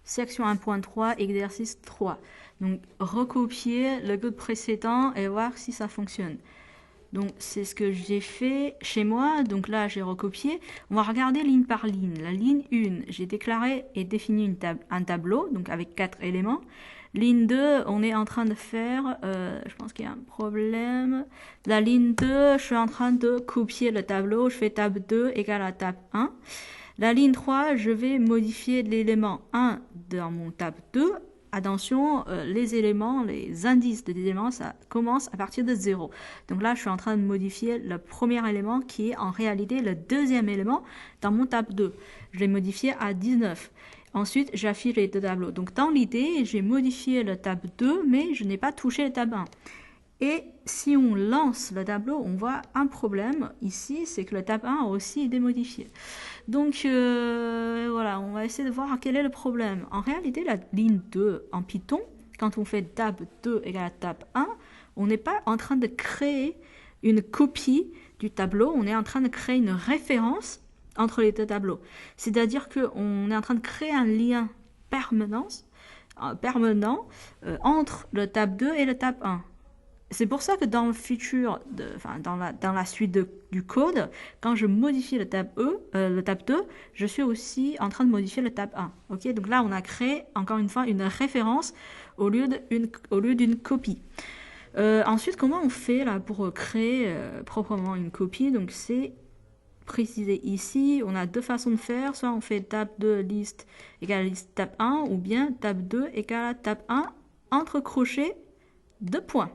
section 1.3, exercice 3. Donc, recopier le code précédent et voir si ça fonctionne. Donc, c'est ce que j'ai fait chez moi. Donc là, j'ai recopié. On va regarder ligne par ligne. La ligne 1, j'ai déclaré et défini un tableau, donc avec 4 éléments. Ligne 2, on est en train de faire, je pense qu'il y a un problème. La ligne 2, je suis en train de copier le tableau. Je fais tab 2 égale à tab 1. La ligne 3, je vais modifier l'élément 1 dans mon tab 2. Attention, les éléments, les indices des éléments, ça commence à partir de 0. Donc là, je suis en train de modifier le premier élément qui est en réalité le deuxième élément dans mon tab 2. Je l'ai modifié à 19. Ensuite, j'affiche les deux tableaux. Donc dans l'idée, j'ai modifié le tab 2, mais je n'ai pas touché le tab 1. Et si on lance le tableau, on voit un problème ici, c'est que le tab 1 a aussi été modifié. Donc voilà, on va essayer de voir quel est le problème. En réalité, la ligne 2 en Python, quand on fait tab 2 égale à tab 1, on n'est pas en train de créer une copie du tableau, on est en train de créer une référence entre les deux tableaux. C'est-à-dire qu'on est en train de créer un lien permanent entre le tab 2 et le tab 1. C'est pour ça que dans le futur, dans la suite du code, quand je modifie le tab 2, je suis aussi en train de modifier le tab 1. Okay, donc là, on a créé, encore une fois, une référence au lieu d'une copie. Ensuite, comment on fait là pour créer proprement une copie? Donc, c'est précisé ici. On a deux façons de faire. Soit on fait tab 2 liste égale à liste tab 1, ou bien tab 2 égale à tab 1 entre crochets de points.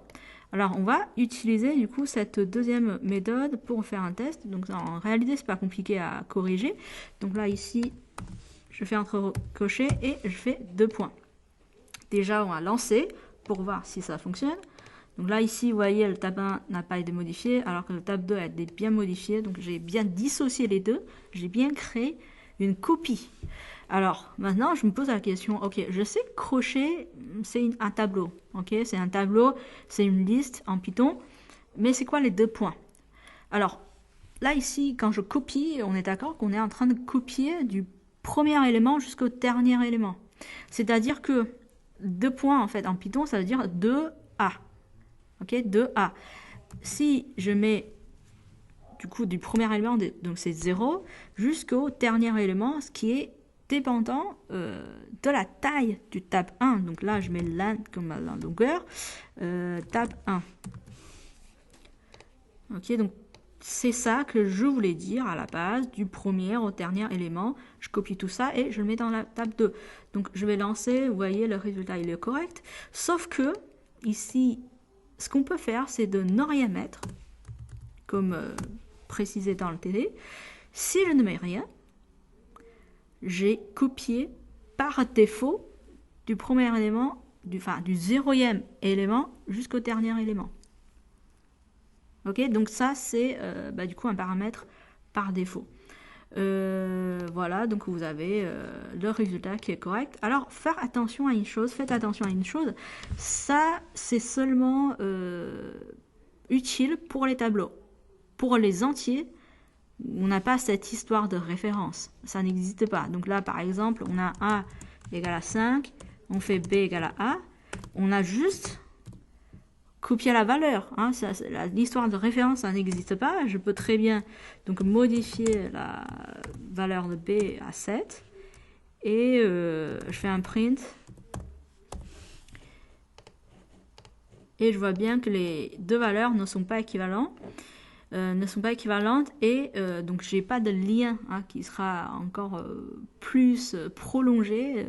Alors, on va utiliser du coup cette deuxième méthode pour faire un test. Donc, en réalité, c'est pas compliqué à corriger. Donc là, ici, je fais entre crochets et je fais 2 points. Déjà, on va lancer pour voir si ça fonctionne. Donc là, ici, vous voyez, le tab 1 n'a pas été modifié, alors que le tab 2 a été bien modifié. Donc, j'ai bien dissocié les deux. J'ai bien créé une copie. Alors, maintenant, je me pose la question, ok, je sais que crochet, c'est un tableau, ok, c'est un tableau, c'est une liste en Python, mais c'est quoi les 2 points? Alors, là, ici, quand je copie, on est d'accord qu'on est en train de copier du premier élément jusqu'au dernier élément. C'est-à-dire que 2 points, en fait, en Python, ça veut dire 2A, ok, 2A. Si je mets du coup du premier élément, donc c'est 0, jusqu'au dernier élément, ce qui est dépendant de la taille du tab 1. Donc là, je mets len comme la longueur, tab 1. Ok, donc c'est ça que je voulais dire à la base, du premier au dernier élément. Je copie tout ça et je le mets dans la tab 2. Donc je vais lancer, vous voyez, le résultat il est correct. Sauf que ici, ce qu'on peut faire, c'est de ne rien mettre, comme précisé dans le TD. Si je ne mets rien, j'ai copié par défaut du premier élément, du 0e élément jusqu'au dernier élément. Ok, donc ça c'est du coup un paramètre par défaut. Voilà, donc vous avez le résultat qui est correct. Alors, faites attention à une chose, ça c'est seulement utile pour les tableaux. Pour les entiers, on n'a pas cette histoire de référence, ça n'existe pas. Donc là, par exemple, on a A égale à 5, on fait B égale à A, on a juste copié la valeur. Hein, l'histoire de référence, ça n'existe pas. Je peux très bien donc modifier la valeur de B à 7 et je fais un print. Et je vois bien que les deux valeurs ne sont pas équivalentes. Et donc j'ai pas de lien qui sera encore plus prolongé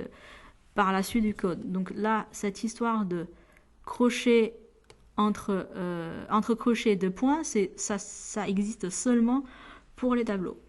par la suite du code. Donc là, cette histoire de crochet entre crochets de points, ça existe seulement pour les tableaux.